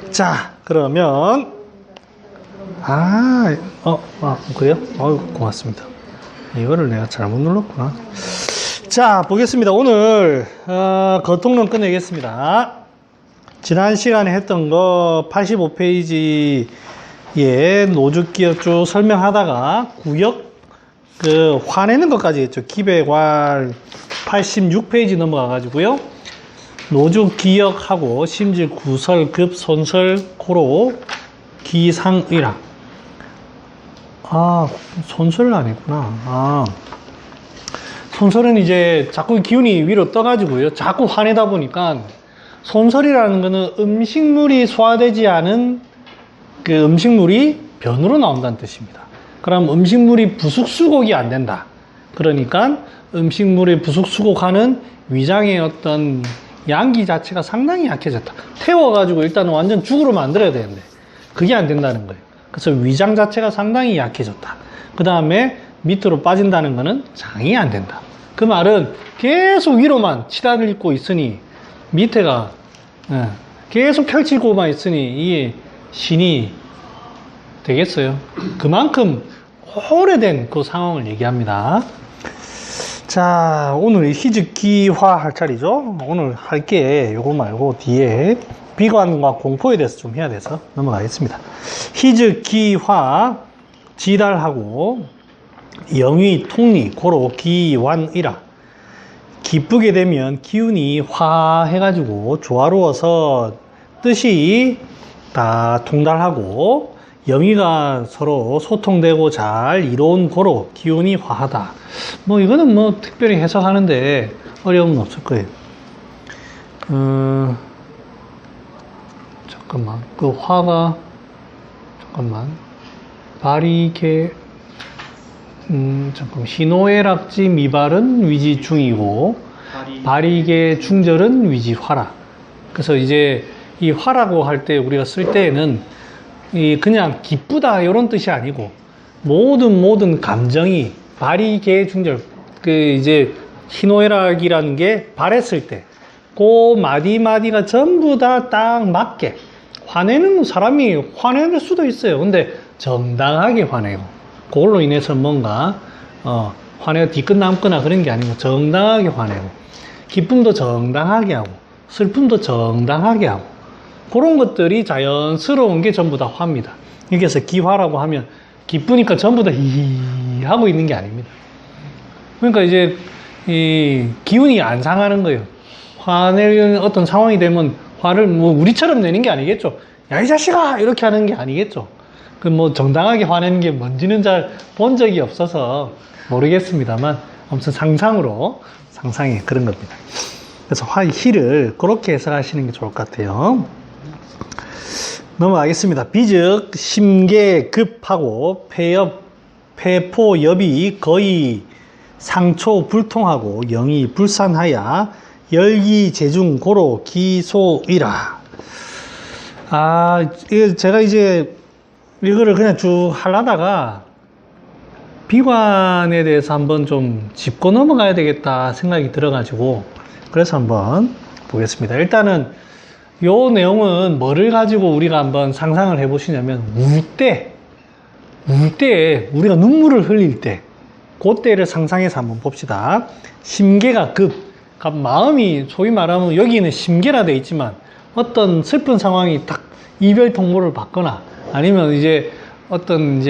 자, 그러면 그래요? 고맙습니다. 이거를 내가 잘못 눌렀구나. 자, 보겠습니다. 오늘 거통론 끝내겠습니다. 지난 시간에 했던 거 85페이지에 노죽 기억 쭉 설명하다가 구역 화내는 것까지 했죠. 기배관 86페이지 넘어가 가지고요. 노죽 기역하고 심질 구설 급 손설 고로 기상의라. 손설은 안 했구나. 손설은 이제 자꾸 기운이 위로 떠가지고요. 자꾸 화내다 보니까 손설이라는 거는 음식물이 소화되지 않은 그 음식물이 변으로 나온다는 뜻입니다. 그럼 음식물이 부숙수곡이 안 된다. 그러니까 음식물이 부숙수곡하는 위장의 어떤 양기 자체가 상당히 약해졌다. 태워가지고 일단 완전 죽으로 만들어야 되는데 그게 안 된다는 거예요. 그래서 위장 자체가 상당히 약해졌다. 그 다음에 밑으로 빠진다는 거는 장이 안 된다. 그 말은 계속 위로만 치달고 있으니 밑에가 계속 펼치고만 있으니 이게 신이 되겠어요. 그만큼 오래된 그 상황을 얘기합니다. 자, 오늘 희즉기화 할 차례죠. 오늘 할 게 요거 말고 뒤에 비관과 공포에 대해서 좀 해야 돼서 넘어가겠습니다. 희즉기화 지달하고 영위 통리 고로 기완이라. 기쁘게 되면 기운이 화해가지고 조화로워서 뜻이 다 통달하고 영위가 서로 소통되고 잘 이로운 고로 기운이 화하다. 뭐 이거는 뭐 특별히 해석하는데 어려움은 없을 거예요. 잠깐만, 그 화가 발이개 잠깐, 희노애락지 미발은 위지 중이고 발이개 중절은 위지 화라. 그래서 이제 이 화라고 할 때 우리가 쓸 때에는 그냥 기쁘다 이런 뜻이 아니고 모든 감정이 발이개 중절, 이제 희노애락이라는 게 발했을 때 그 마디마디가 전부 다 딱 맞게 화내는 사람이 화낼 수도 있어요. 근데 정당하게 화내고 그걸로 인해서 뭔가 화내가 뒤끝 남거나 그런 게 아니고 정당하게 화내고 기쁨도 정당하게 하고 슬픔도 정당하게 하고 그런 것들이 자연스러운 게 전부 다 화입니다. 여기서 기화라고 하면 기쁘니까 전부 다 히히 하고 있는 게 아닙니다. 그러니까 이제 이 기운이 안 상하는 거예요. 화내는 어떤 상황이 되면 화를 뭐 우리처럼 내는 게 아니겠죠. 야, 이 자식아! 이렇게 하는 게 아니겠죠. 그 뭐 정당하게 화내는 게 뭔지는 잘 본 적이 없어서 모르겠습니다만 아무튼 상상에 그런 겁니다. 그래서 희를 그렇게 해석하시는 게 좋을 것 같아요. 넘어가겠습니다. 비즉 심계급하고 폐포엽이 거의 상초 불통하고 영이 불산하야 열기재중 고로 기소이라. 제가 이제 이거를 그냥 쭉 하려다가 비관에 대해서 한번 좀 짚고 넘어가야 되겠다 생각이 들어가지고 그래서 한번 보겠습니다. 일단은 요 내용은 뭐를 가지고 우리가 한번 상상을 해 보시냐면 울 때 우리가 눈물을 흘릴 때 그때를 상상해서 한번 봅시다. 심계가 마음이 소위 말하면 여기는 심계라 돼 있지만 어떤 슬픈 상황이 딱 이별 통보를 받거나 아니면 이제 어떤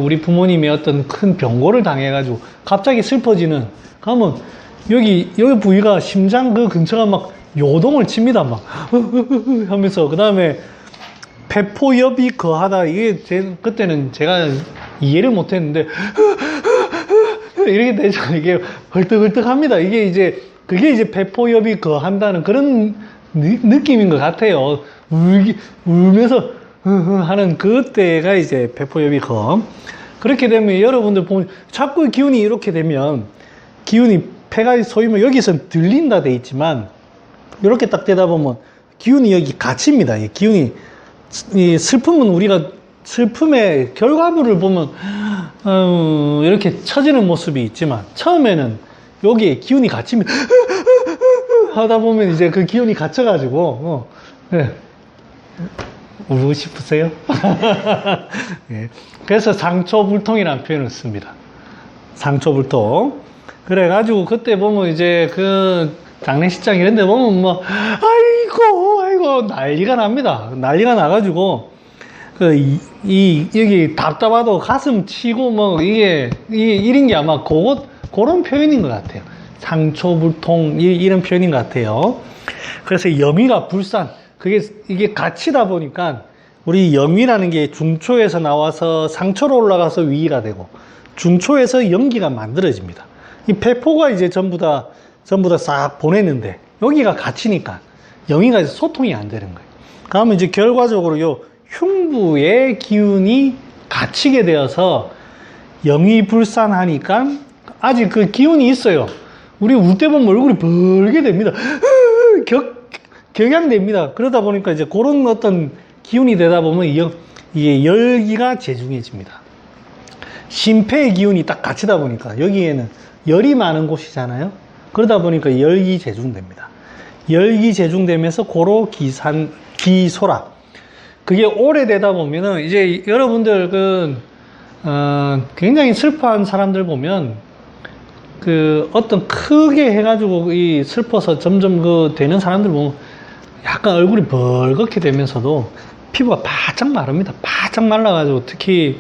우리 부모님이 어떤 큰 병고를 당해가지고 갑자기 슬퍼지는 그러면 여기 부위가 심장 그 근처가 막 요동을 칩니다. 막 하면서 그 다음에 폐포엽이 거하다. 이게 그때는 제가 이해를 못했는데 이렇게 되죠. 이게 헐떡헐떡합니다. 그게 이제 폐포엽이 거한다는 그런 느낌인 것 같아요. 울면서 하는 그때가 이제 폐포엽이 거. 그렇게 되면 여러분들 보면 자꾸 기운이 이렇게 되면 기운이 폐가 소위 말 여기서 들린다 돼 있지만 이렇게 딱 되다 보면 기운이 여기 갇힙니다. 이 기운이 이 슬픔은 우리가 슬픔의 결과물을 보면 이렇게 처지는 모습이 있지만 처음에는 여기에 기운이 갇히면 하다 보면 이제 그 기운이 갇혀가지고 울고 싶으세요? 예. 그래서 상초불통이라는 표현을 씁니다. 상초불통. 그래가지고 그때 보면 이제 그 장례식장 이런 데 보면 뭐 아이고 난리가 납니다. 난리가 나가지고 여기 답답하도 가슴 치고 뭐 이게 이런 게 아마 그런 표현인 것 같아요. 상초불통 이런 표현인 것 같아요. 그래서 염위가 불산, 이게 갇히다 보니까 우리 염위라는 게 중초에서 나와서 상초로 올라가서 위가 되고 중초에서 염기가 만들어집니다. 이 폐포가 이제 전부 다 싹 보냈는데 여기가 갇히니까 염위가 소통이 안 되는 거예요. 그러면 이제 결과적으로 요 흉부의 기운이 갇히게 되어서 염위불산하니까 아직 그 기운이 있어요. 우리 울 때 보면 얼굴이 벌게 됩니다. 격양됩니다. 그러다 보니까 이제 그런 어떤 기운이 되다 보면 이게 열기가 재중해집니다. 심폐의 기운이 딱 갇히다 보니까 여기에는 열이 많은 곳이잖아요. 그러다 보니까 열기 재중됩니다. 열기 재중되면서 고로 기소라. 그게 오래되다 보면은 이제 여러분들 굉장히 슬퍼한 사람들 보면 어떤 크게 해가지고 슬퍼서 점점 되는 사람들 보면 약간 얼굴이 벌겋게 되면서도 피부가 바짝 마릅니다. 바짝 말라가지고 특히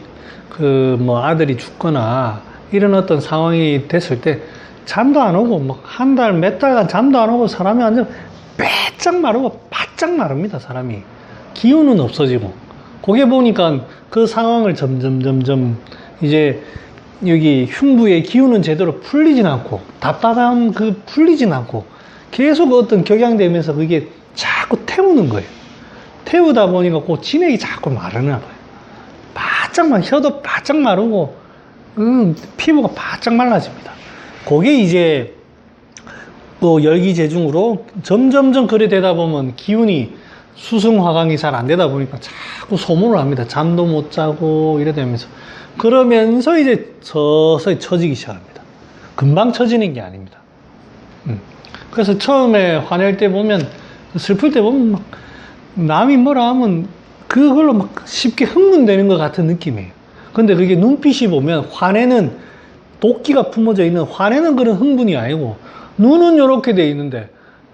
뭐 아들이 죽거나 이런 어떤 상황이 됐을 때 잠도 안 오고 막 한 달, 몇 달간 잠도 안 오고 사람이 완전 빼짝 마르고 바짝 마릅니다. 사람이 기운은 없어지고 그게 보니까 그 상황을 점점 이제 여기 흉부의 기운은 제대로 풀리진 않고 답답함 풀리진 않고 계속 어떤 격양되면서 그게 자꾸 태우는 거예요. 태우다 보니까 그 진액이 자꾸 마르나 봐요. 혀도 바짝 마르고 피부가 바짝 말라집니다. 그게 이제 또 열기재중으로 점점점 그래 되다 보면 기운이 수승화강이 잘 안 되다 보니까 자꾸 소모를 합니다. 잠도 못 자고 이래 되면서 그러면서 이제 서서히 처지기 시작합니다. 금방 처지는 게 아닙니다. 그래서 처음에 화낼 때 보면 슬플 때 보면 막 남이 뭐라 하면 그걸로 막 쉽게 흥분되는 것 같은 느낌이에요. 근데 그게 눈빛이 보면 화내는 도끼가 품어져 있는 화내는 그런 흥분이 아니고 눈은 이렇게 돼 있는데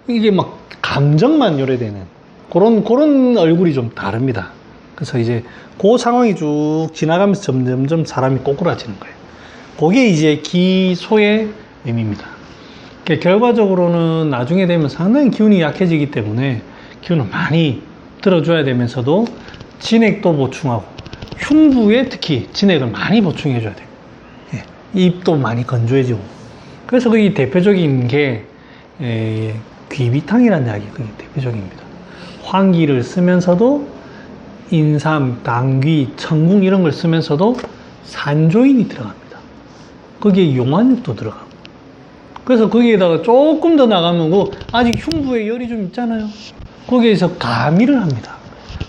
이게 막 감정만 요래되는 그런 얼굴이 좀 다릅니다. 그래서 이제 그 상황이 쭉 지나가면서 점점점 사람이 꼬꾸라지는 거예요. 그게 이제 기소의 의미입니다. 결과적으로는 나중에 되면 상당히 기운이 약해지기 때문에 기운을 많이 들어줘야 되면서도 진액도 보충하고 흉부에 특히 진액을 많이 보충해줘야 돼요. 예, 입도 많이 건조해지고 그래서 그게 대표적인 게 귀비탕이라는 약이 그게 대표적입니다. 황기를 쓰면서도 인삼, 당귀, 청궁 이런 걸 쓰면서도 산조인이 들어갑니다. 거기에 용화육도 들어가고 그래서 거기에다가 조금 더 나가면 아직 흉부에 열이 좀 있잖아요. 거기에서 가미를 합니다.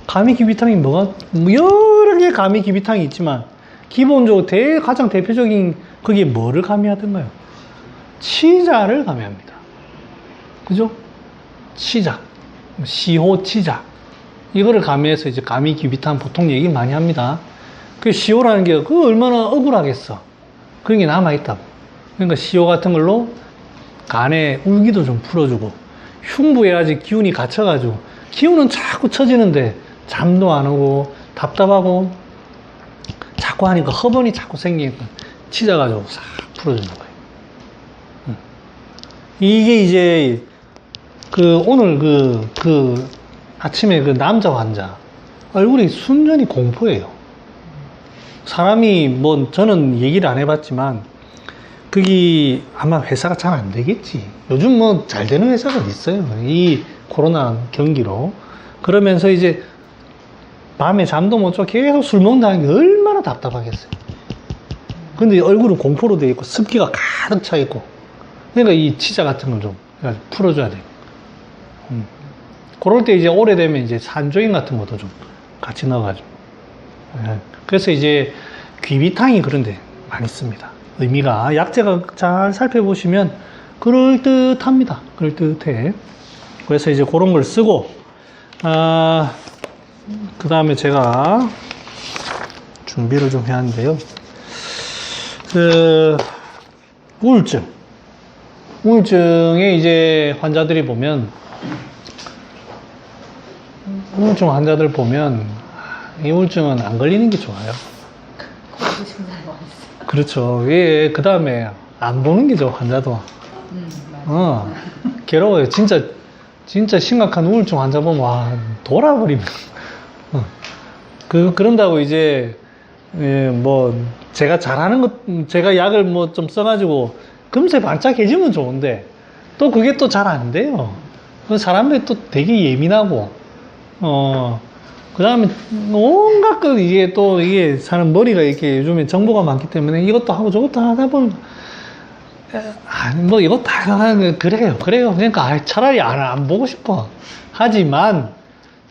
가미 귀비탕이 여러 개 가미 귀비탕이 있지만 기본적으로 가장 대표적인 그게 뭐를 가미하던가요? 치자를 가미합니다. 그죠? 치자, 시호 치자 이거를 가미해서 이제 가미 귀비탕 보통 얘기 많이 합니다. 그 시호라는 게 얼마나 억울하겠어. 그런 게 남아있다고. 그러니까 시호 같은 걸로 간에 울기도 좀 풀어주고 흉부에 아직 기운이 갇혀가지고 기운은 자꾸 처지는데 잠도 안 오고 답답하고 자꾸 하니까 허번이 자꾸 생기니까 치자가지고 싹 풀어주는 거예요. 이게 이제 오늘 아침에 남자 환자 얼굴이 순전히 공포예요. 사람이 저는 얘기를 안 해봤지만 그게 아마 회사가 잘 안 되겠지. 요즘 잘 되는 회사가 어디 있어요. 이 코로나 경기로. 그러면서 이제 밤에 잠도 못 자고 계속 술 먹는다는 게 얼마나 답답하겠어요. 근데 얼굴은 공포로 되어 있고 습기가 가득 차 있고 그러니까 이 치자 같은 걸 좀 풀어줘야 돼요. 그럴 때 이제 오래되면 이제 산조인 같은 것도 좀 같이 넣어가지고. 그래서 이제 귀비탕이 그런데 많이 씁니다. 의미가 약재가 잘 살펴보시면 그럴듯합니다. 그럴듯해. 그래서 이제 그런 걸 쓰고 그 다음에 제가 준비를 좀 해야 하는데요. 우울증에 이제 환자들이 보면, 우울증 환자들 보면, 이 우울증은 안 걸리는 게 좋아요. 그렇죠. 예, 그 다음에 안 보는 게 좋아, 환자도. 괴로워요. 진짜 심각한 우울증 환자 보면, 와, 돌아버리면. 그런다고 이제, 예, 뭐, 제가 잘하는 것, 제가 약을 뭐 좀 써가지고, 금세 반짝해지면 좋은데, 또 그게 또 잘 안 돼요. 사람들이 또 되게 예민하고, 그 다음에 온갖 것, 이게 사람 머리가 이렇게 요즘에 정보가 많기 때문에 이것도 하고 저것도 하다 보면, 뭐 이것도 하면 그래요. 그러니까 차라리 안 보고 싶어. 하지만,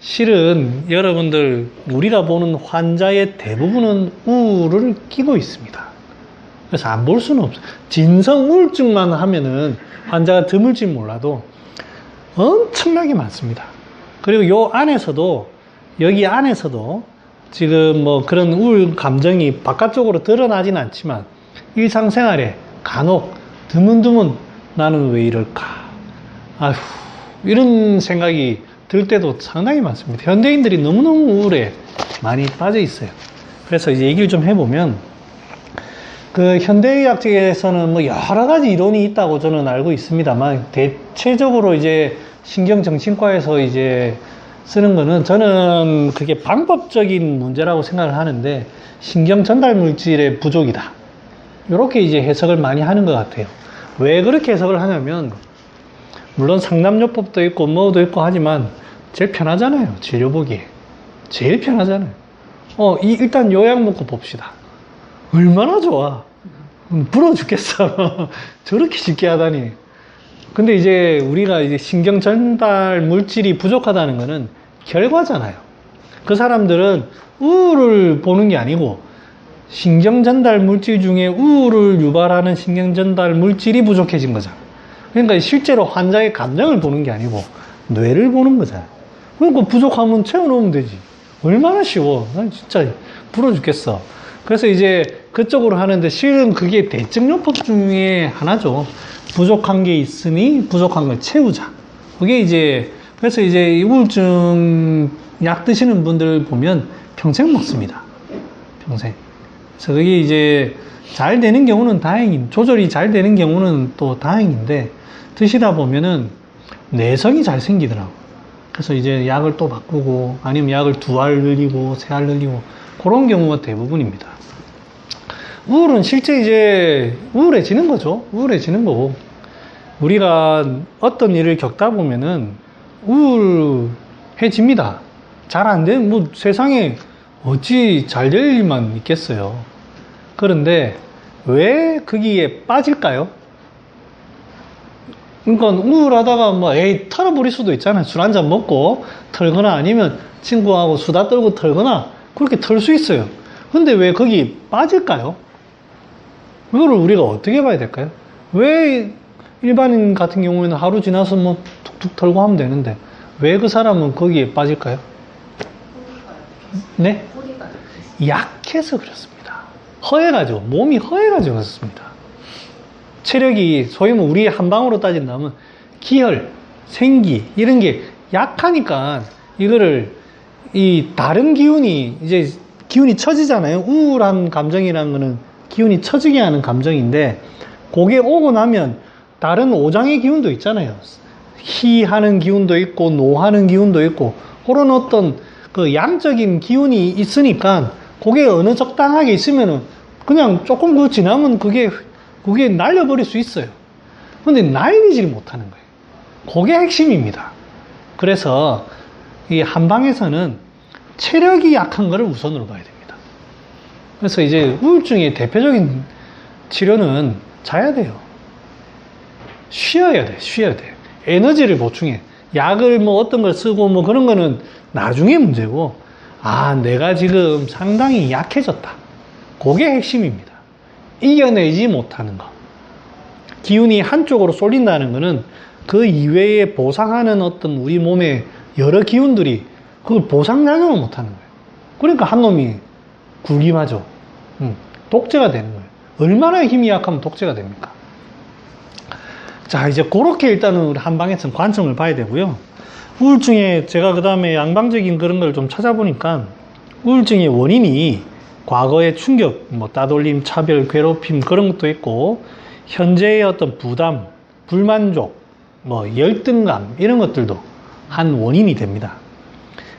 실은 여러분들, 우리가 보는 환자의 대부분은 우울을 끼고 있습니다. 그래서 안 볼 수는 없어요. 진성 우울증만 하면은 환자가 드물지 몰라도 엄청나게 많습니다. 그리고 여기 안에서도 지금 뭐 그런 우울 감정이 바깥쪽으로 드러나진 않지만 일상생활에 간혹 드문드문 나는 왜 이럴까? 아휴, 이런 생각이 들 때도 상당히 많습니다. 현대인들이 너무너무 우울에 많이 빠져 있어요. 그래서 이제 얘기를 좀 해보면, 그 현대의학 쪽에서는 뭐 여러 가지 이론이 있다고 저는 알고 있습니다만, 대체적으로 이제 신경정신과에서 이제 쓰는 거는, 저는 그게 방법적인 문제라고 생각을 하는데, 신경 전달 물질의 부족이다. 이렇게 이제 해석을 많이 하는 것 같아요. 왜 그렇게 해석을 하냐면, 물론 상담요법도 있고 뭐도 있고 하지만 제일 편하잖아요. 치료 보기에 제일 편하잖아요. 일단 요약 먹고 봅시다. 얼마나 좋아. 부러워 죽겠어. 저렇게 쉽게 하다니. 근데 이제 우리가 이제 신경 전달 물질이 부족하다는 거는 결과잖아요. 그 사람들은 우울을 보는 게 아니고 신경 전달 물질 중에 우울을 유발하는 신경 전달 물질이 부족해진 거잖아. 그러니까 실제로 환자의 감정을 보는 게 아니고 뇌를 보는 거잖아요. 그러니까 부족하면 채워놓으면 되지. 얼마나 쉬워. 난 진짜 부러워 죽겠어. 그래서 이제 그쪽으로 하는데, 실은 그게 대증요법 중에 하나죠. 부족한 게 있으니 부족한 걸 채우자. 그게 이제, 그래서 이제 우울증 약 드시는 분들 보면 평생 먹습니다. 평생. 그래서 그게 이제 잘 되는 경우는 조절이 잘 되는 경우는 또 다행인데, 드시다 보면은 내성이 잘 생기더라고. 그래서 이제 약을 또 바꾸고, 아니면 약을 2알 늘리고, 3알 늘리고, 그런 경우가 대부분입니다. 우울은 실제 이제 우울해지는 거죠. 우울해지는 거고. 우리가 어떤 일을 겪다 보면은 우울해집니다. 잘 안 되면 뭐 세상에 어찌 잘 될 일만 있겠어요. 그런데 왜 거기에 빠질까요? 그러니까 우울하다가 뭐 털어버릴 수도 있잖아요. 술 한잔 먹고 털거나, 아니면 친구하고 수다 떨고 털거나, 그렇게 털 수 있어요. 근데 왜 거기 빠질까요? 이거를 우리가 어떻게 봐야 될까요? 왜 일반인 같은 경우에는 하루 지나서 뭐 툭툭 털고 하면 되는데, 왜 그 사람은 거기에 빠질까요? 네? 약해서 그렇습니다. 허해가지고, 몸이 허해가지고 그렇습니다. 체력이, 소위 뭐 우리 한방으로 따진다면 기혈, 생기 이런 게 약하니까, 이거를 이 다른 기운이, 이제 기운이 처지잖아요. 우울한 감정이라는 거는 기운이 처지게 하는 감정인데, 그게 오고 나면 다른 오장의 기운도 있잖아요. 희하는 기운도 있고 노하는 기운도 있고, 그런 어떤 그 양적인 기운이 있으니까, 그게 어느 적당하게 있으면은 그냥 조금 더 지나면 그게 날려버릴 수 있어요. 근데 날리질 못하는 거예요. 그게 핵심입니다. 그래서 이 한방에서는 체력이 약한 거를 우선으로 봐야 됩니다. 그래서 이제 우울증의 대표적인 치료는 자야 돼요. 쉬어야 돼. 에너지를 보충해. 약을 뭐 어떤 걸 쓰고 뭐 그런 거는 나중에 문제고, 내가 지금 상당히 약해졌다. 그게 핵심입니다. 이겨내지 못하는 거. 기운이 한쪽으로 쏠린다는 거는 그 이외에 보상하는 어떤 우리 몸의 여러 기운들이 그걸 보상작용을 못하는 거예요. 그러니까 한 놈이 굴기마죠. 독재가 되는 거예요. 얼마나 힘이 약하면 독재가 됩니까? 자, 이제 그렇게 일단은 우리 한방에서는 관점을 봐야 되고요. 우울증에 제가 그 다음에 양방적인 그런 걸 좀 찾아보니까 우울증의 원인이 과거의 충격, 뭐 따돌림, 차별, 괴롭힘 그런 것도 있고 현재의 어떤 부담, 불만족, 뭐 열등감 이런 것들도 한 원인이 됩니다.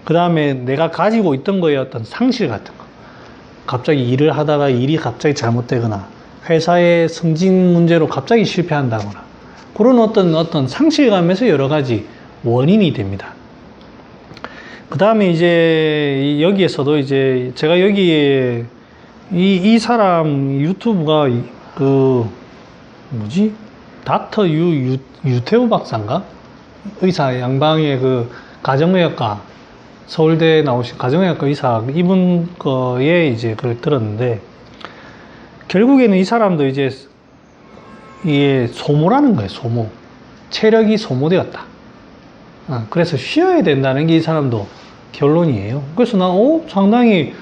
그 다음에 내가 가지고 있던 거에 어떤 상실 같은 거, 갑자기 일을 하다가 일이 갑자기 잘못되거나 회사의 승진 문제로 갑자기 실패한다거나 그런 어떤 상실감에서 여러 가지 원인이 됩니다. 그 다음에 이제 여기에서도 이제 제가 여기에 이 사람 유튜브가 그 뭐지? 닥터 유태우 박사인가? 의사 양방의 그 가정의학과 서울대 나오신 가정의학과 의사 이분 거에 이제 그걸 들었는데 결국에는 이 사람도 이제 이게 소모라는 거예요. 소모. 체력이 소모되었다. 그래서 쉬어야 된다는 게 이 사람도 결론이에요. 그래서 나 상당히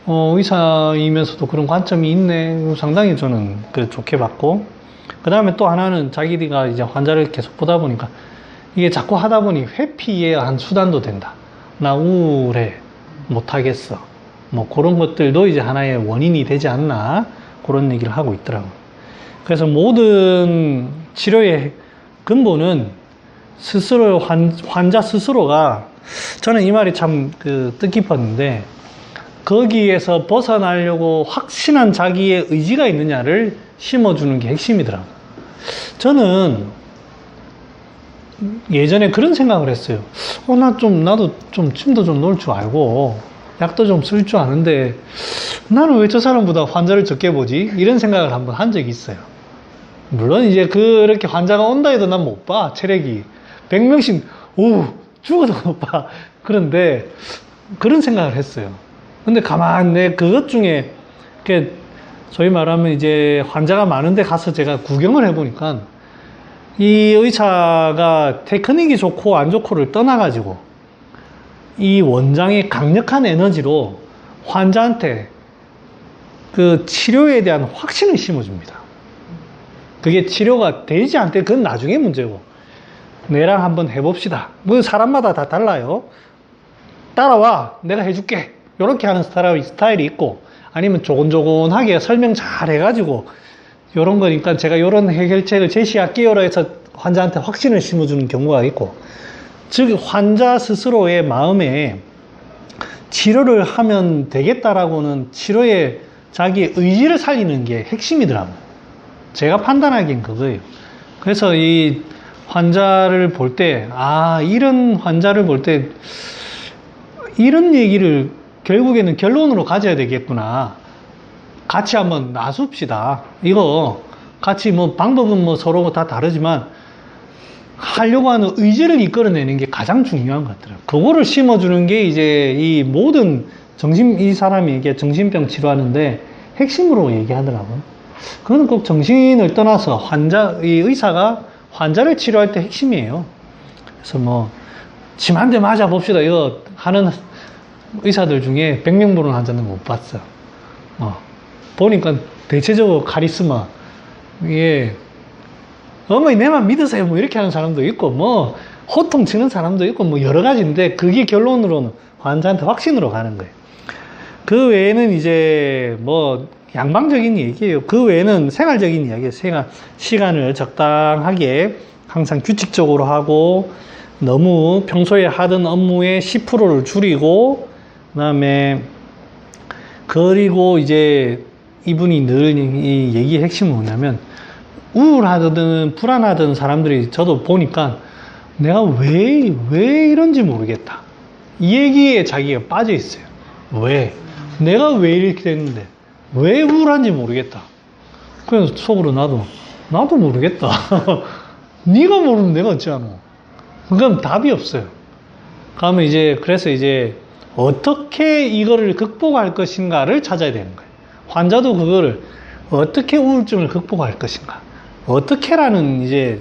의사이면서도 그런 관점이 있네. 상당히 저는 좋게 봤고 그 다음에 또 하나는 자기가 이제 환자를 계속 보다 보니까 이게 자꾸 하다 보니 회피의 한 수단도 된다. 나 우울해. 못하겠어. 뭐 그런 것들도 이제 하나의 원인이 되지 않나. 그런 얘기를 하고 있더라고요. 그래서 모든 치료의 근본은 스스로 환자 스스로가 저는 이 말이 참 뜻깊었는데 거기에서 벗어나려고 확신한 자기의 의지가 있느냐를 심어주는 게 핵심이더라고요. 저는 예전에 그런 생각을 했어요. 나도 좀 침도 좀 놓을 줄 알고 약도 좀 쓸 줄 아는데 나는 왜 저 사람보다 환자를 적게 보지? 이런 생각을 한번 한 적이 있어요. 물론 이제 그렇게 환자가 온다 해도 난 못 봐. 체력이 100명씩 죽어도 못 봐. 그런데 그런 생각을 했어요. 근데 가만 내 그것 중에 소위 말하면 이제 환자가 많은데 가서 제가 구경을 해보니까 이 의사가 테크닉이 좋고 안 좋고를 떠나가지고 이 원장의 강력한 에너지로 환자한테 그 치료에 대한 확신을 심어줍니다. 그게 치료가 되지 않대 그건 나중에 문제고 내랑 한번 해봅시다. 뭐 사람마다 다 달라요. 따라와 내가 해줄게 이렇게 하는 스타일이 있고 아니면 조곤조곤하게 설명 잘 해가지고 이런 거니까 제가 이런 해결책을 제시할게요 해서 환자한테 확신을 심어주는 경우가 있고 즉 환자 스스로의 마음에 치료를 하면 되겠다라고는 치료에 자기의 의지를 살리는 게 핵심이더라고요. 제가 판단하기엔 그거예요. 그래서 이 환자를 볼 때 이런 환자를 볼 때 이런 얘기를 결국에는 결론으로 가져야 되겠구나. 같이 한번 나눕시다. 이거 같이 방법은 서로 다 다르지만 하려고 하는 의지를 이끌어내는 게 가장 중요한 것 같더라고요. 그거를 심어주는 게 이제 이 모든 이 사람이 이게 정신병 치료하는데 핵심으로 얘기하더라고요. 그건 꼭 정신을 떠나서 이 의사가 환자를 치료할 때 핵심이에요. 그래서 침 한 대 맞아 봅시다. 이거 하는 의사들 중에 100명 보는 환자는 못 봤어. 보니까 대체적으로 카리스마, 어머니 내만 믿으세요. 이렇게 하는 사람도 있고, 호통 치는 사람도 있고, 여러 가지인데, 그게 결론으로는 환자한테 확신으로 가는 거예요. 그 외에는 이제, 양방적인 얘기예요. 그 외에는 생활적인 이야기예요. 시간을 적당하게 항상 규칙적으로 하고, 너무 평소에 하던 업무의 10%를 줄이고, 그리고 이제 이분이 늘 이 얘기의 핵심은 뭐냐면, 우울하든 불안하던 사람들이 저도 보니까 내가 왜 이런지 모르겠다. 이 얘기에 자기가 빠져 있어요. 내가 왜 이렇게 됐는데 왜 우울한지 모르겠다. 그래서 속으로 나도 모르겠다. 네가 모르면 내가 어찌하노. 그건 답이 없어요. 그래서 이제 어떻게 이거를 극복할 것인가를 찾아야 되는 거예요. 환자도 그거를 어떻게 우울증을 극복할 것인가. 어떻게라는 이제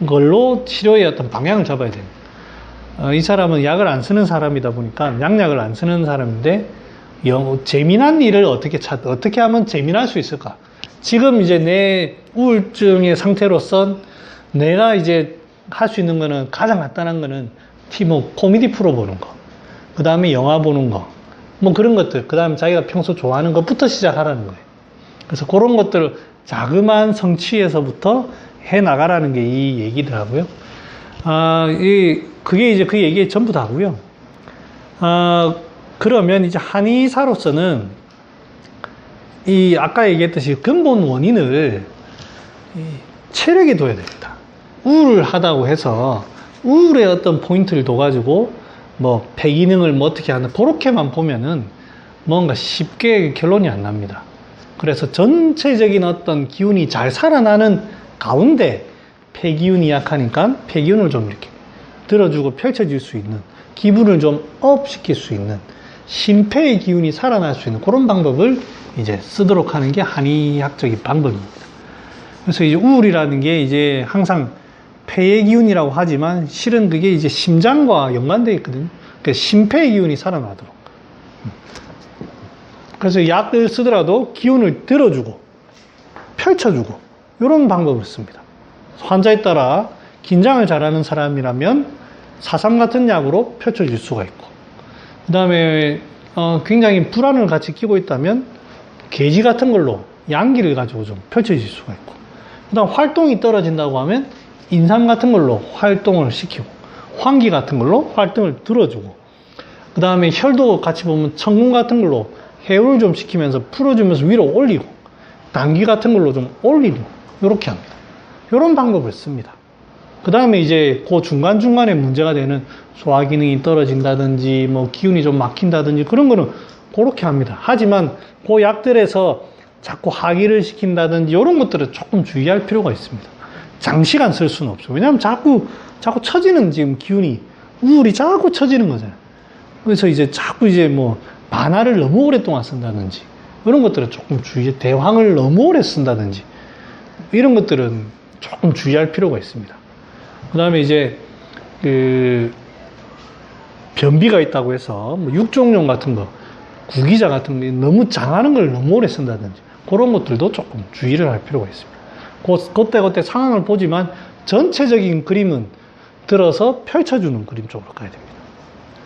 걸로 치료의 어떤 방향을 잡아야 돼요. 이 사람은 약을 안 쓰는 사람이다 보니까 양약을 안 쓰는 사람인데 재미난 일을 어떻게 하면 재미날 수 있을까? 지금 이제 내 우울증의 상태로선 내가 이제 할 수 있는 거는 가장 간단한 거는 코미디 프로 보는 거, 그 다음에 영화 보는 거, 뭐 그런 것들, 그 다음에 자기가 평소 좋아하는 것부터 시작하라는 거예요. 그래서 그런 것들을 자그마한 성취에서부터 해 나가라는 게 이 얘기더라고요. 그게 이제 그 얘기의 전부 다고요. 그러면 이제 한의사로서는 아까 얘기했듯이 근본 원인을 체력에 둬야 됩니다. 우울하다고 해서 우울의 어떤 포인트를 둬가지고 뭐 폐기능을 뭐 어떻게 하는 그렇게만 보면은 뭔가 쉽게 결론이 안 납니다. 그래서 전체적인 어떤 기운이 잘 살아나는 가운데 폐기운이 약하니까 폐기운을 좀 이렇게 들어주고 펼쳐질 수 있는, 기분을 좀 업시킬 수 있는, 심폐의 기운이 살아날 수 있는 그런 방법을 이제 쓰도록 하는 게 한의학적인 방법입니다. 그래서 이제 우울이라는 게 이제 항상 폐의 기운이라고 하지만 실은 그게 이제 심장과 연관되어 있거든요. 그러니까 심폐의 기운이 살아나도록. 그래서 약을 쓰더라도 기운을 들어주고 펼쳐주고 이런 방법을 씁니다. 환자에 따라 긴장을 잘하는 사람이라면 사삼 같은 약으로 펼쳐질 수가 있고, 그 다음에 굉장히 불안을 같이 끼고 있다면 계지 같은 걸로 양기를 가지고 좀 펼쳐질 수가 있고, 그 다음 활동이 떨어진다고 하면 인삼 같은 걸로 활동을 시키고, 환기 같은 걸로 활동을 들어주고, 그 다음에 혈도 같이 보면 천궁 같은 걸로 해울을 좀 시키면서 풀어주면서 위로 올리고, 당귀 같은 걸로 좀 올리고, 이렇게 합니다. 이런 방법을 씁니다. 그 다음에 이제 그 중간중간에 문제가 되는 소화 기능이 떨어진다든지 뭐 기운이 좀 막힌다든지 그런 거는 그렇게 합니다. 하지만 그 약들에서 자꾸 하기를 시킨다든지 이런 것들은 조금 주의할 필요가 있습니다. 장시간 쓸 수는 없죠. 왜냐하면 자꾸 처지는 지금 기운이, 우울이 자꾸 처지는 거잖아요. 그래서 이제 자꾸 이제 뭐 만화를 너무 오랫동안 쓴다든지 이런 것들은 조금 대황을 너무 오래 쓴다든지 이런 것들은 조금 주의할 필요가 있습니다. 그 다음에 이제 변비가 있다고 해서 뭐 육종용 같은 거, 구기자 같은 거 너무 장하는 걸 너무 오래 쓴다든지 그런 것들도 조금 주의를 할 필요가 있습니다. 그때 상황을 보지만 전체적인 그림은 들어서 펼쳐주는 그림 쪽으로 가야 됩니다.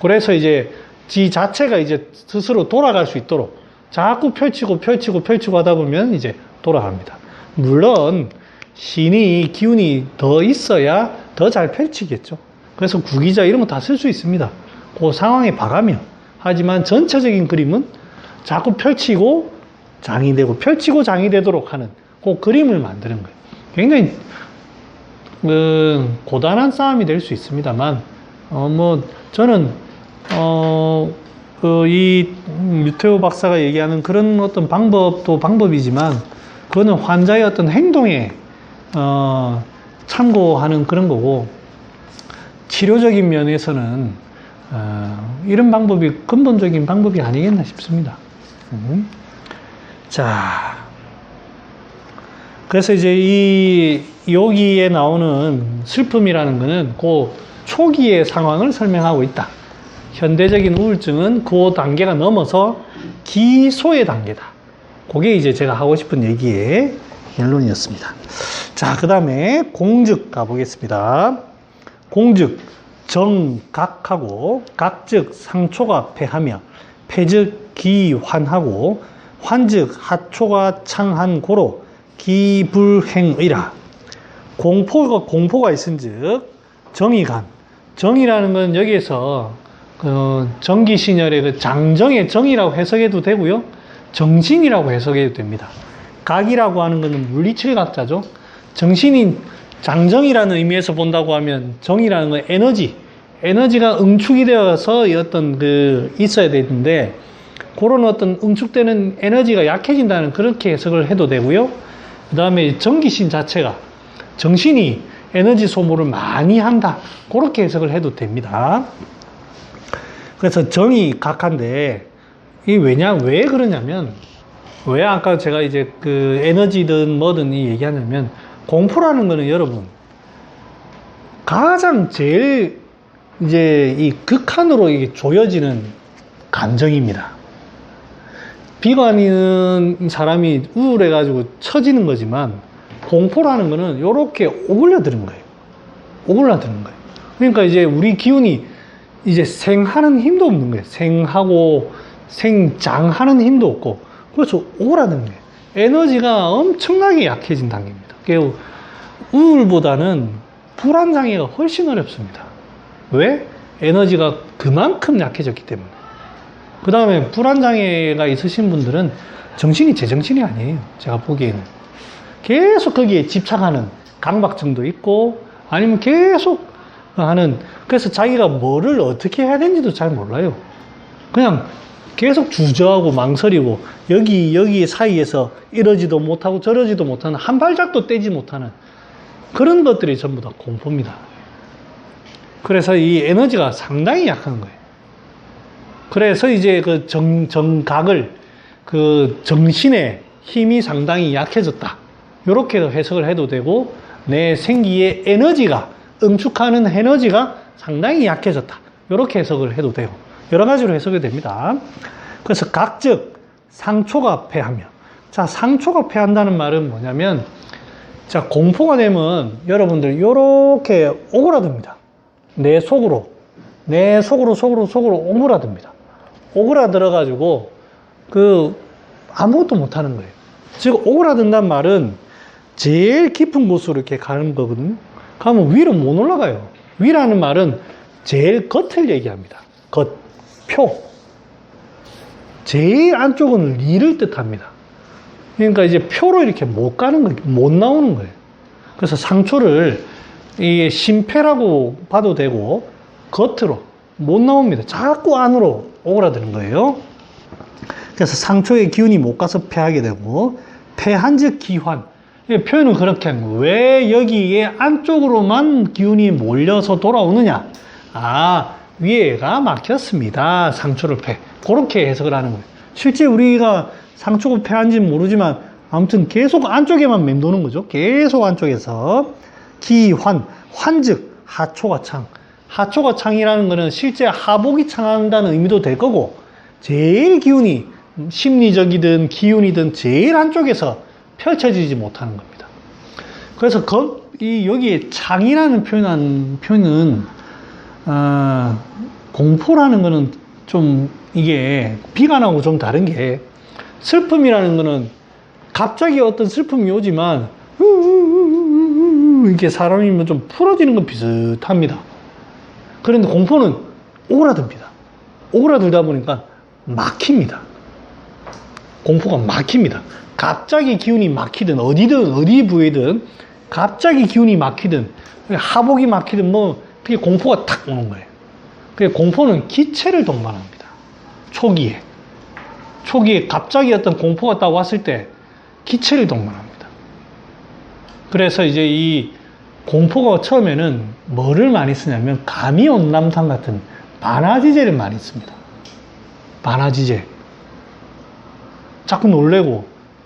그래서 이제 지 자체가 이제 스스로 돌아갈 수 있도록 자꾸 펼치고 하다 보면 이제 돌아갑니다. 물론 신이 기운이 더 있어야 더 잘 펼치겠죠. 그래서 구기자 이런 거 다 쓸 수 있습니다. 그 상황에 봐가면. 하지만 전체적인 그림은 자꾸 펼치고 장이 되고 펼치고 장이 되도록 하는 그 그림을 만드는 거예요. 굉장히 고단한 싸움이 될 수 있습니다만 저는 이 유태우 박사가 얘기하는 그런 어떤 방법도 방법이지만 그거는 환자의 어떤 행동에 참고하는 그런 거고, 치료적인 면에서는 이런 방법이 근본적인 방법이 아니겠나 싶습니다. 자, 그래서 이제 여기에 나오는 슬픔이라는 거는 그 초기의 상황을 설명하고 있다. 현대적인 우울증은 그 단계가 넘어서 기소의 단계다. 그게 이제 제가 하고 싶은 얘기의 결론이었습니다. 자, 그 다음에 공즉 가보겠습니다. 공즉, 정각하고, 각즉 상초가 폐하며, 폐즉 기환하고, 환즉 하초가 창한 고로 기불행의라. 공포가 있은즉 정이간. 정이라는 건 여기에서 정기신열의 그 장정의 정이라고 해석해도 되고요, 정신이라고 해석해도 됩니다. 각이라고 하는 것은 물리칠 각자죠. 정신이 장정이라는 의미에서 본다고 하면 정이라는 건 에너지가 응축이 되어서 어떤 있어야 되는데 그런 어떤 응축되는 에너지가 약해진다는 그렇게 해석을 해도 되고요. 그 다음에 정기신 자체가 정신이 에너지 소모를 많이 한다, 그렇게 해석을 해도 됩니다. 그래서 정이 각한데 왜 그러냐면, 왜 아까 제가 이제 에너지든 뭐든 얘기하냐면, 공포라는 거는 여러분 가장 제일 이제 이 극한으로 이게 조여지는 감정입니다. 비관인 사람이 우울해가지고 처지는 거지만, 공포라는 거는 이렇게 오글려드는 거예요. 오글려드는 거예요. 그러니까 이제 우리 기운이 이제 생하는 힘도 없는 거예요. 생하고 생장하는 힘도 없고, 그래서 오그라드는 거예요. 에너지가 엄청나게 약해진 단계입니다. 그러니까 우울보다는 불안장애가 훨씬 어렵습니다. 왜? 에너지가 그만큼 약해졌기 때문에. 그 다음에 불안장애가 있으신 분들은 정신이 제정신이 아니에요. 제가 보기에는. 계속 거기에 집착하는 강박증도 있고, 아니면 계속 하는, 그래서 자기가 뭐를 어떻게 해야 되는지도 잘 몰라요. 그냥 계속 주저하고 망설이고, 여기 사이에서 이러지도 못하고 저러지도 못하는, 한 발짝도 떼지 못하는 그런 것들이 전부 다 공포입니다. 그래서 이 에너지가 상당히 약한 거예요. 그래서 이제 그 정각을, 그 정신의 힘이 상당히 약해졌다. 이렇게 해석을 해도 되고, 내 생기의 에너지가, 응축하는 에너지가 상당히 약해졌다. 이렇게 해석을 해도 돼요. 여러 가지로 해석이 됩니다. 그래서 각즉 상초가 패하며. 자, 상초가 패한다는 말은 뭐냐면, 자, 공포가 되면 여러분들 이렇게 오그라듭니다. 내 속으로 오그라듭니다. 오그라들어가지고 아무것도 못하는 거예요. 즉 오그라든다는 말은 제일 깊은 곳으로 이렇게 가는 거거든요. 가면 위로 못 올라가요. 위라는 말은 제일 겉을 얘기합니다. 겉, 표. 제일 안쪽은 리를 뜻합니다. 그러니까 이제 표로 이렇게 못 가는 거예요. 못 나오는 거예요. 그래서 상초를 이게 심폐라고 봐도 되고, 겉으로 못 나옵니다. 자꾸 안으로 오그라드는 거예요. 그래서 상초의 기운이 못 가서 패하게 되고, 패한즉 기환. 표현은 그렇게 하는 거예요. 왜 여기에 안쪽으로만 기운이 몰려서 돌아오느냐? 아, 위에가 막혔습니다. 상초를 패. 그렇게 해석을 하는 거예요. 실제 우리가 상초가 패한지는 모르지만 아무튼 계속 안쪽에만 맴도는 거죠. 계속 안쪽에서. 기환, 환즉 하초가 창. 하초가 창이라는 거는 실제 하복이 창한다는 의미도 될 거고, 제일 기운이 심리적이든 기운이든 제일 안쪽에서 펼쳐지지 못하는 겁니다. 그래서 여기에 창이라는 표현은 공포라는 거는 좀 이게 비관하고 좀 다른 게, 슬픔이라는 거는 갑자기 어떤 슬픔이 오지만 이렇게 사람이 좀 풀어지는 건 비슷합니다. 그런데 공포는 오그라듭니다. 오그라들다 보니까 막힙니다. 공포가 막힙니다. 갑자기 기운이 막히든 어디 부위든 갑자기 기운이 막히든 하복이 막히든 그게 공포가 탁 오는 거예요. 그게 공포는 기체를 동반합니다. 초기에 갑자기 어떤 공포가 딱 왔을 때 기체를 동반합니다. 그래서 이제 이 공포가 처음에는 뭐를 많이 쓰냐면 감이온남탕 같은 반화지제를 많이 씁니다. 반화지제. 자꾸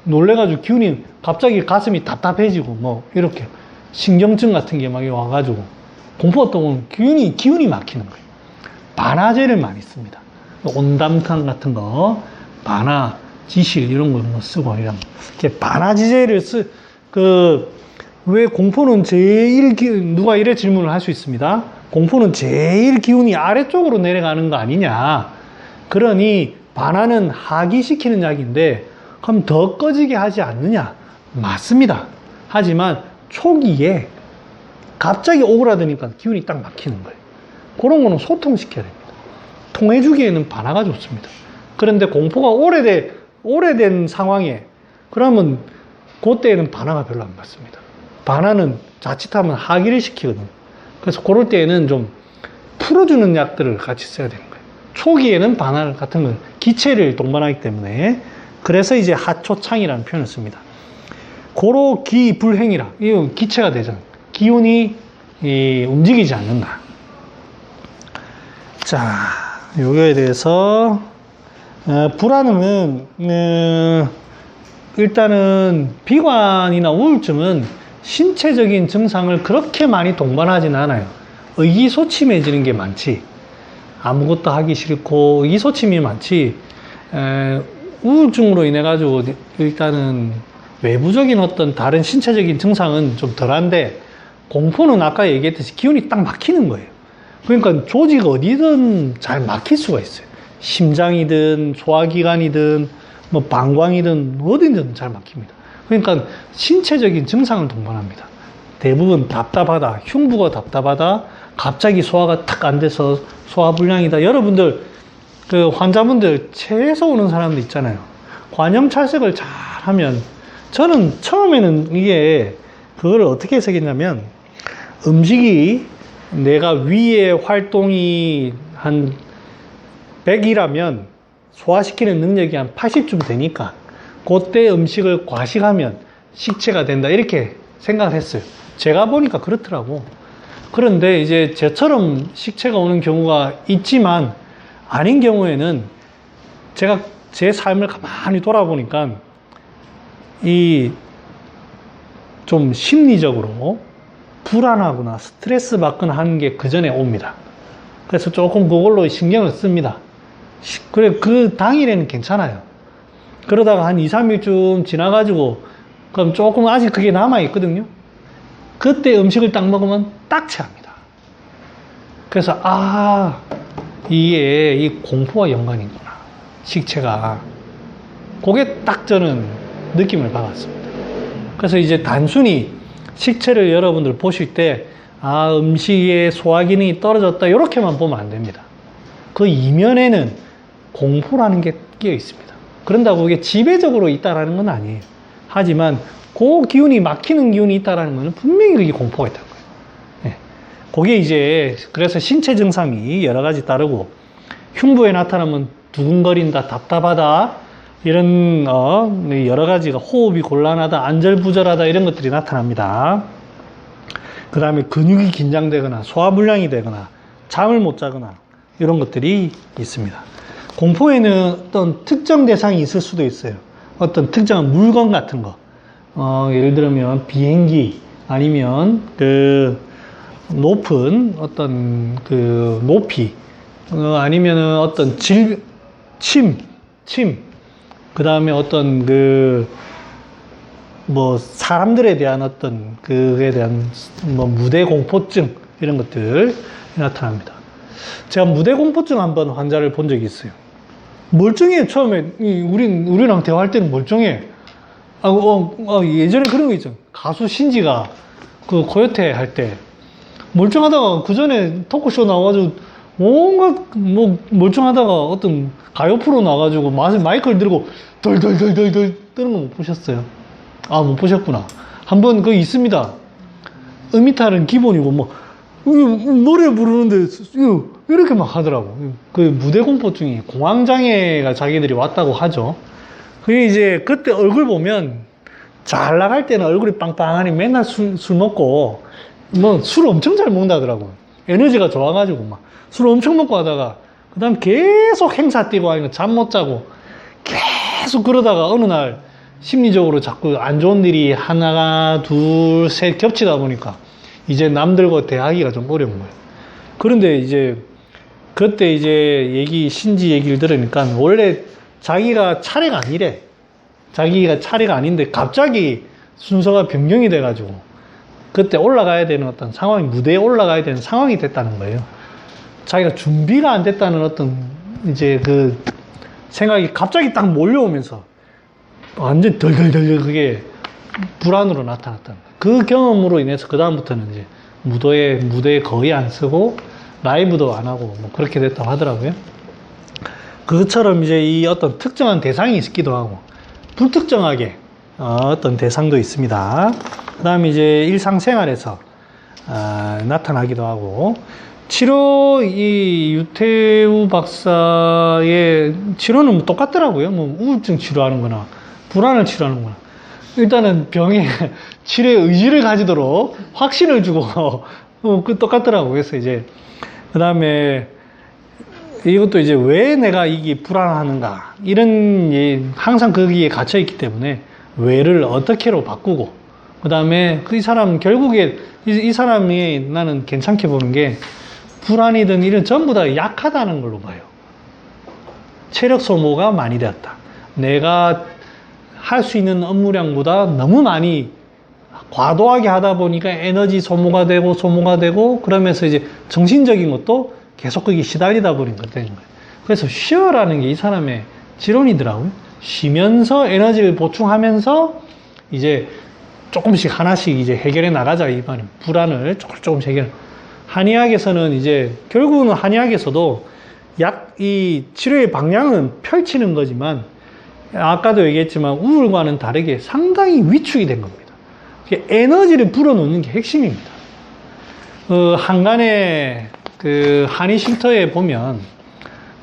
놀래가지고 기운이 갑자기 가슴이 답답해지고 이렇게 신경증 같은 게 막 와가지고 공포가 또 오면 기운이 막히는 거예요. 반화제를 많이 씁니다. 온담탕 같은 거, 반화, 지실 이런 거 쓰고 이렇게 반화지제를 왜 공포는 누가 이래 질문을 할 수 있습니다. 공포는 제일 기운이 아래쪽으로 내려가는 거 아니냐. 그러니 반화는 하기시키는 약인데 그럼 더 꺼지게 하지 않느냐. 맞습니다. 하지만 초기에 갑자기 오그라드니까 기운이 딱 막히는 거예요. 그런 거는 소통시켜야 됩니다. 통해주기에는 반화가 좋습니다. 그런데 공포가 오래된 상황에 그러면 그때에는 반화가 별로 안 맞습니다. 반화는 자칫하면 하기를 시키거든요. 그래서 그럴 때에는 좀 풀어주는 약들을 같이 써야 되는 거예요. 초기에는 반화 같은 건 기체를 동반하기 때문에, 그래서 이제 하초창이라는 표현을 씁니다. 고로 기불행이라, 이건 기체가 되잖아요. 기운이 움직이지 않는다. 자, 요거에 대해서 불안은 일단은 비관이나 우울증은 신체적인 증상을 그렇게 많이 동반하지는 않아요. 의기소침해지는 게 많지. 아무것도 하기 싫고 의기소침이 많지. 우울증으로 인해 가지고 일단은 외부적인 어떤 다른 신체적인 증상은 좀 덜한데, 공포는 아까 얘기했듯이 기운이 딱 막히는 거예요. 그러니까 조직 어디든 잘 막힐 수가 있어요. 심장이든 소화기관이든 뭐 방광이든 어디든 잘 막힙니다. 그러니까 신체적인 증상을 동반합니다. 대부분 답답하다, 흉부가 답답하다, 갑자기 소화가 탁 안 돼서 소화불량이다. 여러분들 그 환자분들 체해서 오는 사람들 있잖아요. 관염찰색을 잘 하면, 저는 처음에는 이게 그걸 어떻게 해석했냐면, 음식이 내가 위의 활동이 한 100이라면 소화시키는 능력이 한 80쯤 되니까 그때 음식을 과식하면 식체가 된다, 이렇게 생각을 했어요. 제가 보니까 그렇더라고. 그런데 이제 저처럼 식체가 오는 경우가 있지만 아닌 경우에는 제가 제 삶을 가만히 돌아보니까 이 좀 심리적으로 불안하거나 스트레스 받거나 하는 게 그 전에 옵니다. 그래서 조금 그걸로 신경을 씁니다. 그래, 그 당일에는 괜찮아요. 그러다가 한 2, 3일쯤 지나가지고 그럼 조금 아직 그게 남아있거든요. 그때 음식을 딱 먹으면 딱 체합니다. 그래서 이게 이 공포와 연관이구나, 식체가. 그게 딱 저는 느낌을 받았습니다. 그래서 이제 단순히 식체를 여러분들 보실 때 음식의 소화 기능이 떨어졌다, 이렇게만 보면 안 됩니다. 그 이면에는 공포라는 게 끼어 있습니다. 그런다고 그게 지배적으로 있다라는 건 아니에요. 하지만 그 기운이 막히는 기운이 있다라는 건 분명히 그게 공포가 있다는 거예요. 네. 그게 이제 그래서 신체 증상이 여러 가지 따르고, 흉부에 나타나면 두근거린다, 답답하다, 이런 여러 가지가, 호흡이 곤란하다, 안절부절하다, 이런 것들이 나타납니다. 그 다음에 근육이 긴장되거나 소화불량이 되거나 잠을 못 자거나 이런 것들이 있습니다. 공포에는 어떤 특정 대상이 있을 수도 있어요. 어떤 특정한 물건 같은 거, 예를 들면 비행기, 아니면 그 높은 어떤 그 높이, 아니면은 어떤 침, 그 다음에 어떤 사람들에 대한 어떤 그에 대한 무대 공포증, 이런 것들 나타납니다. 제가 무대 공포증 한번 환자를 본 적이 있어요. 멀쩡해. 처음에 우리랑 대화할 때는 멀쩡해. 예전에 그런 거 있죠. 가수 신지가 그 고요태 할 때 멀쩡하다가 그 전에 토크쇼 나와가지고 뭔가 멀쩡하다가 어떤 가요 프로 나와가지고 마이크를 들고 덜덜덜덜 뜨는 거 못 보셨어요? 못 보셨구나. 한번 그거 있습니다. 음이탈은 기본이고 노래 부르는데 이렇게 막 하더라고. 그 무대 공포증이, 공황장애가 자기들이 왔다고 하죠. 그게 이제 그때 얼굴 보면 잘 나갈 때는 얼굴이 빵빵하니 맨날 술 먹고 술 엄청 잘 먹는다더라고. 에너지가 좋아가지고 술 엄청 먹고 하다가 그 다음 계속 행사 뛰고 하니까 잠 못 자고 계속 그러다가 어느 날 심리적으로 자꾸 안 좋은 일이 하나, 둘, 셋 겹치다 보니까 이제 남들과 대하기가 좀 어려운 거예요. 그런데 이제 그때 이제 신지 얘기를 들으니까 원래 자기가 차례가 아니래. 자기가 차례가 아닌데 갑자기 순서가 변경이 돼가지고 그때 올라가야 되는 어떤 상황이, 무대에 올라가야 되는 상황이 됐다는 거예요. 자기가 준비가 안 됐다는 어떤 이제 그 생각이 갑자기 딱 몰려오면서 완전 덜덜덜 그게 불안으로 나타났다는 거예요. 그 경험으로 인해서 그다음부터는 이제 무대에 거의 안 쓰고 라이브도 안 하고 그렇게 됐다고 하더라고요. 그것처럼 이제 이 어떤 특정한 대상이 있기도 하고 불특정하게 어떤 대상도 있습니다. 그 다음에 이제 일상생활에서 나타나기도 하고, 치료, 이 유태우 박사의 치료는 똑같더라고요. 우울증 치료하는 거나 불안을 치료하는 거나. 일단은 병에 치료에 의지를 가지도록 확신을 주고 똑같더라고요. 그래서 이제 그 다음에 이것도 이제 왜 내가 이게 불안하는가, 이런 항상 거기에 갇혀 있기 때문에 왜를 어떻게로 바꾸고, 그 다음에 그 사람 결국에 이 사람이 나는 괜찮게 보는 게 불안이든 이런 전부 다 약하다는 걸로 봐요. 체력 소모가 많이 되었다. 내가 할 수 있는 업무량보다 너무 많이 과도하게 하다 보니까 에너지 소모가 되고 그러면서 이제 정신적인 것도 계속 거기 시달리다 버린 것 되는 거예요. 그래서 쉬어라는 게 이 사람의 지론이더라고요. 쉬면서 에너지를 보충하면서 이제 조금씩 하나씩 이제 해결해 나가자 이 말은 불안을 조금씩 해결. 한의학에서는 이제 결국은 한의학에서도 이 치료의 방향은 펼치는 거지만 아까도 얘기했지만 우울과는 다르게 상당히 위축이 된 겁니다. 에너지를 불어넣는 게 핵심입니다. 한간에 그 한의 쉼터에 보면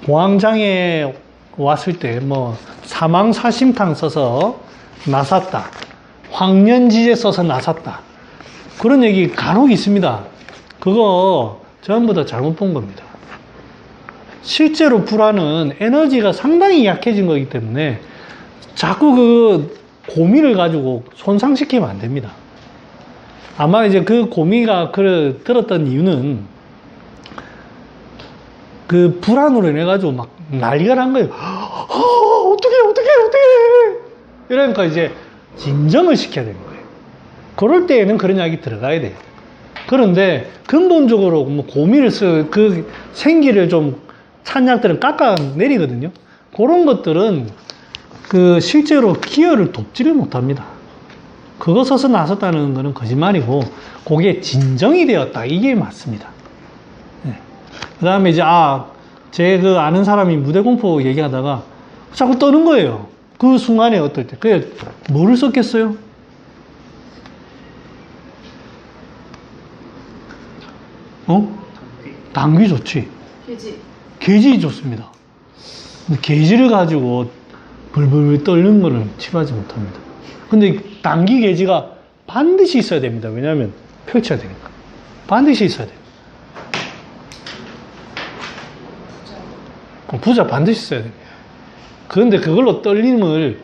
공황장애 왔을 때 뭐 사망사심탕 써서 나섰다. 황년지제 써서 나섰다. 그런 얘기 간혹 있습니다. 그거 전부 다 잘못 본 겁니다. 실제로 불안은 에너지가 상당히 약해진 거기 때문에 자꾸 그 고미를 가지고 손상시키면 안 됩니다. 아마 이제 그 고미가 들었던 이유는 그 불안으로 인해가지고 막 난리가 난 거예요. 어떡해. 이러니까 이제 진정을 시켜야 되는 거예요. 그럴 때에는 그런 약이 들어가야 돼요. 그런데 근본적으로 뭐 고미를 그 생기를 좀 찬 약들은 깎아내리거든요. 그런 것들은 그 실제로 기혈을 돕지를 못합니다. 그거 써서 나섰다는 거는 거짓말이고 그게 진정이 되었다. 이게 맞습니다. 네. 그 다음에 이제 제 그 아는 사람이 무대공포 얘기하다가 자꾸 떠는 거예요. 그 순간에 어떨 때. 그게 뭐를 썼겠어요? 당귀 좋지. 게지 좋습니다. 게지를 가지고 불불 떨는 거를 치료하지 못합니다. 근데 당귀 게지가 반드시 있어야 됩니다. 왜냐하면 펼쳐야 되니까. 반드시 있어야 돼요. 부자 반드시 있어야 됩니다. 그런데 그걸로 떨림을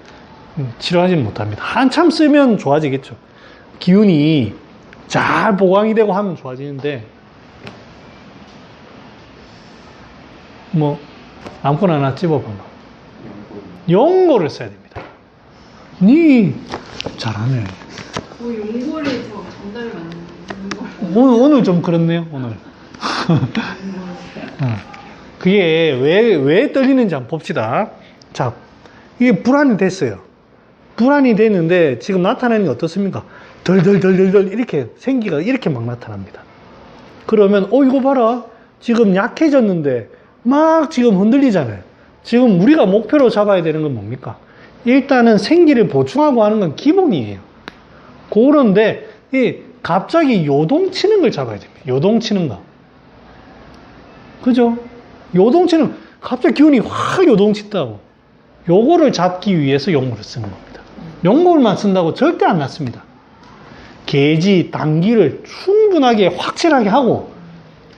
치료하지 못합니다. 한참 쓰면 좋아지겠죠. 기운이 잘 보강이 되고 하면 좋아지는데 뭐 아무거나 하나 집어봐봐. 용고를 써야 됩니다. 니 잘하네. 용고를 저 전달을 맞는 오늘 좀 그렇네요. 오늘. 그게 왜 떨리는지 한번 봅시다. 자, 이게 불안이 됐어요. 불안이 됐는데 지금 나타나는 게 어떻습니까? 덜덜덜덜 이렇게 생기가 이렇게 막 나타납니다. 그러면 이거 봐라. 지금 약해졌는데 막 지금 흔들리잖아요. 지금 우리가 목표로 잡아야 되는 건 뭡니까? 일단은 생기를 보충하고 하는 건 기본이에요. 그런데 갑자기 요동치는 걸 잡아야 됩니다. 요동치는 거. 그죠? 요동치는 갑자기 기운이 확 요동친다고. 요거를 잡기 위해서 용고를 쓰는 겁니다. 용고를만 쓴다고 절대 안 낫습니다. 게지, 당기를 충분하게 확실하게 하고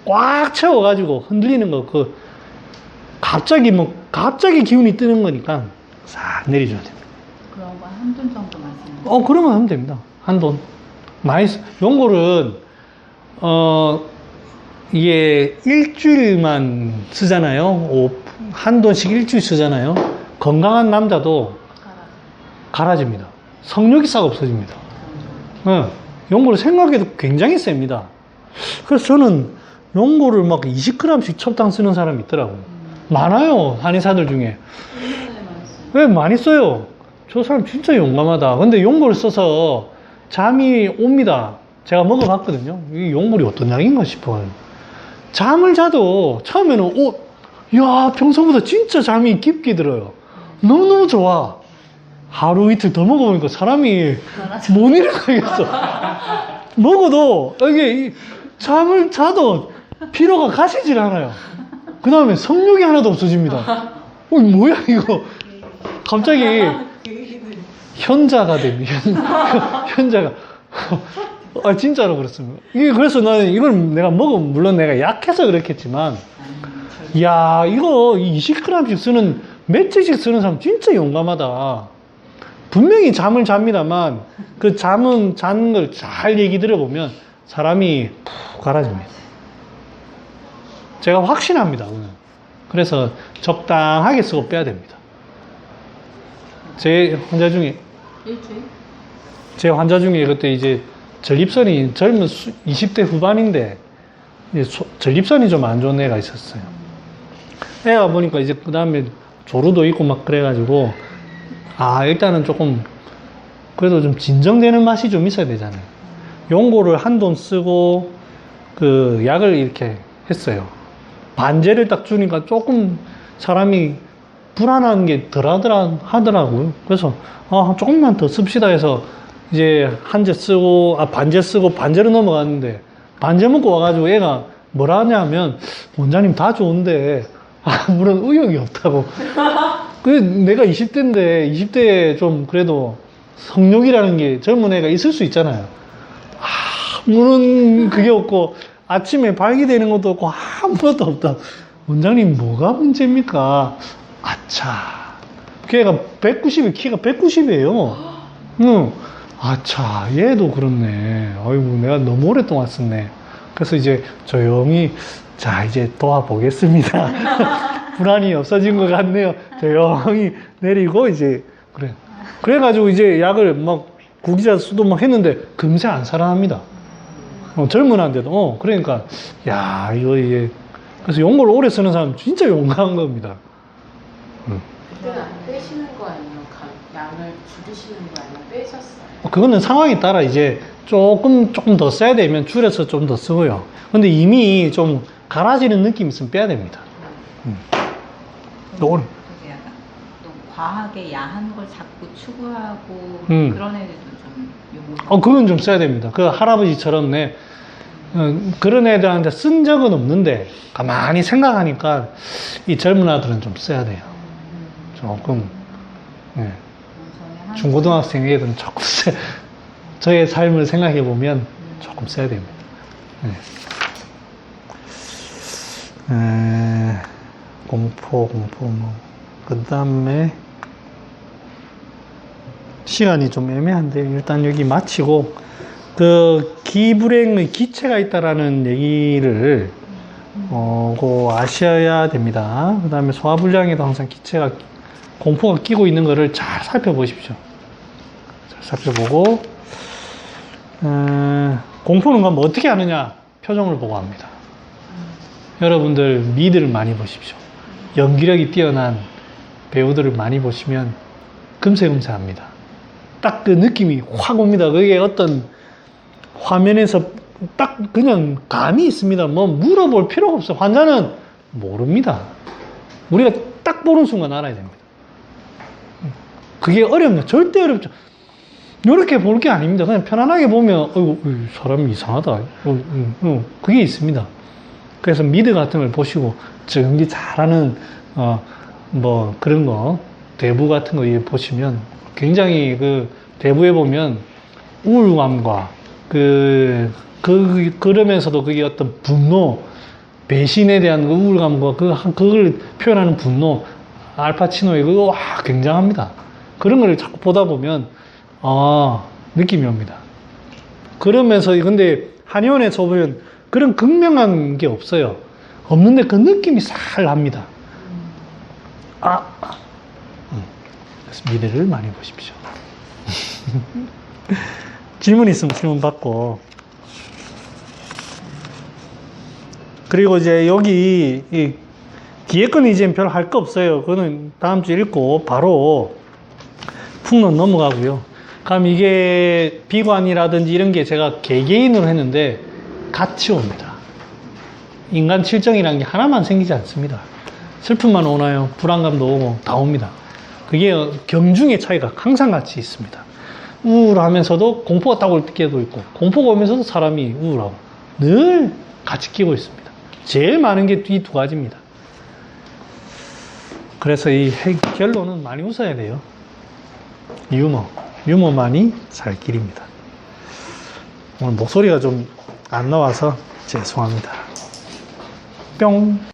꽉 채워가지고 흔들리는 거 갑자기 기운이 뜨는 거니까 싹 내려줘야 됩니다. 그런 거 한돈 정도 말씀하세요? 그러면 하면 됩니다. 한돈. 용골은 이게 일주일만 쓰잖아요. 한돈씩 일주일 쓰잖아요. 건강한 남자도 갈아집니다. 성욕이 싹 없어집니다. 용골은 생각해도 굉장히 셉니다. 그래서 저는 용골을 막 20g씩 첩당 쓰는 사람이 있더라고요. 많아요. 한의사들 중에. 왜 많이 써요? 저 사람 진짜 용감하다. 근데 용골을 써서 잠이 옵니다. 제가 먹어봤거든요. 이 용골이 어떤 약인가 싶어요. 잠을 자도 처음에는 야, 평소보다 진짜 잠이 깊게 들어요. 너무너무 좋아. 하루 이틀 더 먹어보니까 사람이 못 일어나겠어. 먹어도 이게 잠을 자도 피로가 가시질 않아요. 그 다음에 성욕이 하나도 없어집니다. 뭐야 이거. 갑자기 현자가 됩니다. 현자가. 진짜로 그렇습니다. 그래서 나는 이걸 내가 물론 내가 약해서 그렇겠지만, 이야, 이거 20g씩 쓰는, 며칠씩 쓰는 사람 진짜 용감하다. 분명히 잠을 잡니다만, 그 자는 걸 잘 얘기 들어보면, 사람이 푹 가라집니다. 제가 확신합니다. 오늘. 그래서 적당하게 쓰고 빼야 됩니다. 제 환자 중에 그때 이제 전립선이 젊은 20대 후반인데 전립선이 좀 안 좋은 애가 있었어요. 애가 보니까 이제 그 다음에 조루도 있고 막 그래가지고 일단은 조금 그래도 좀 진정되는 맛이 좀 있어야 되잖아요. 용고를 한돈 쓰고 그 약을 이렇게 했어요. 반제를 딱 주니까 조금 사람이 불안한 게 덜 하더라고요. 그래서 조금만 더 씁시다 해서 이제 한제 쓰고 반제 쓰고 반제로 넘어갔는데 반제 먹고 와가지고 애가 뭐라 하냐면 원장님 다 좋은데 아무런 의욕이 없다고. 그 내가 20대인데 20대에 좀 그래도 성욕이라는 게 젊은 애가 있을 수 있잖아요. 아무런 그게 없고 아침에 발기되는 것도 없고 아무것도 없다. 원장님 뭐가 문제입니까? 아차. 걔가 190이 키가 190이에요. 응. 아차, 얘도 그렇네. 아이고, 내가 너무 오랫동안 썼네. 그래서 이제 조용히, 자, 이제 도와보겠습니다. 불안이 없어진 것 같네요. 조용히 내리고, 이제, 그래. 그래가지고 이제 약을 막 구기자 수도 막 했는데, 금세 안 살아납니다. 젊은 한데도. 그러니까, 야, 이게. 그래서 용고를 오래 쓰는 사람 진짜 용감한 겁니다. 그때는 안 빼시는 거 아니면 양을 줄이시는 거 아니면 빼셨어요? 그거는 상황에 따라 이제 조금 더 써야 되면 줄여서 좀 더 쓰고요. 근데 이미 좀 갈아지는 느낌이 있으면 빼야 됩니다. 그게 약간 또 과하게 야한 걸 자꾸 추구하고 그런 애들도 좀 용어. 그건 좀 써야 됩니다. 그 할아버지처럼 그런 애들한테 쓴 적은 없는데 가만히 생각하니까 이 젊은 아들은 좀 써야 돼요. 조금. 네. 중고등학생 애들은 조금 저의 삶을 생각해 보면 조금 써야 됩니다. 공포 그 다음에 시간이 좀 애매한데 일단 여기 마치고 그 기불행의 기체가 있다라는 얘기를 아셔야 됩니다. 그 다음에 소화불량에도 항상 기체가 공포가 끼고 있는 것을 잘 살펴보십시오. 잘 살펴보고 공포는 그럼 어떻게 하느냐? 표정을 보고 합니다. 여러분들 미드를 많이 보십시오. 연기력이 뛰어난 배우들을 많이 보시면 금세금세 합니다. 딱 그 느낌이 확 옵니다. 그게 어떤 화면에서 딱 그냥 감이 있습니다. 뭐 물어볼 필요가 없어요. 환자는 모릅니다. 우리가 딱 보는 순간 알아야 됩니다. 그게 어렵냐? 절대 어렵죠. 이렇게 볼 게 아닙니다. 그냥 편안하게 보면, 사람이 이상하다. 그게 있습니다. 그래서 미드 같은 걸 보시고, 연기 잘하는, 그런 거, 대부 같은 거 보시면, 굉장히 대부에 보면, 우울감과, 그러면서도 그게 어떤 분노, 배신에 대한 그 우울감과 그걸 표현하는 분노, 알파치노의 그거, 굉장합니다. 그런 걸 자꾸 보다 보면, 느낌이 옵니다. 그러면서, 근데, 한의원에서 보면 그런 극명한 게 없어요. 없는데 그 느낌이 살 납니다. 그래서 미래를 많이 보십시오. 질문 있으면 질문 받고. 그리고 이제 여기, 기획권 이제 별 할 거 없어요. 그거는 다음 주 읽고 바로 풍론 넘어가고요. 그럼 이게 비관이라든지 이런 게 제가 개개인으로 했는데 같이 옵니다. 인간 칠정이라는 게 하나만 생기지 않습니다. 슬픔만 오나요? 불안감도 오고 다 옵니다. 그게 경중의 차이가 항상 같이 있습니다. 우울하면서도 공포가 딱 올 때도 있고 공포가 오면서도 사람이 우울하고 늘 같이 끼고 있습니다. 제일 많은 게 이 두 가지입니다. 그래서 이 결론은 많이 웃어야 돼요. 유머만이 살 길입니다. 오늘 목소리가 좀 안 나와서 죄송합니다. 뿅.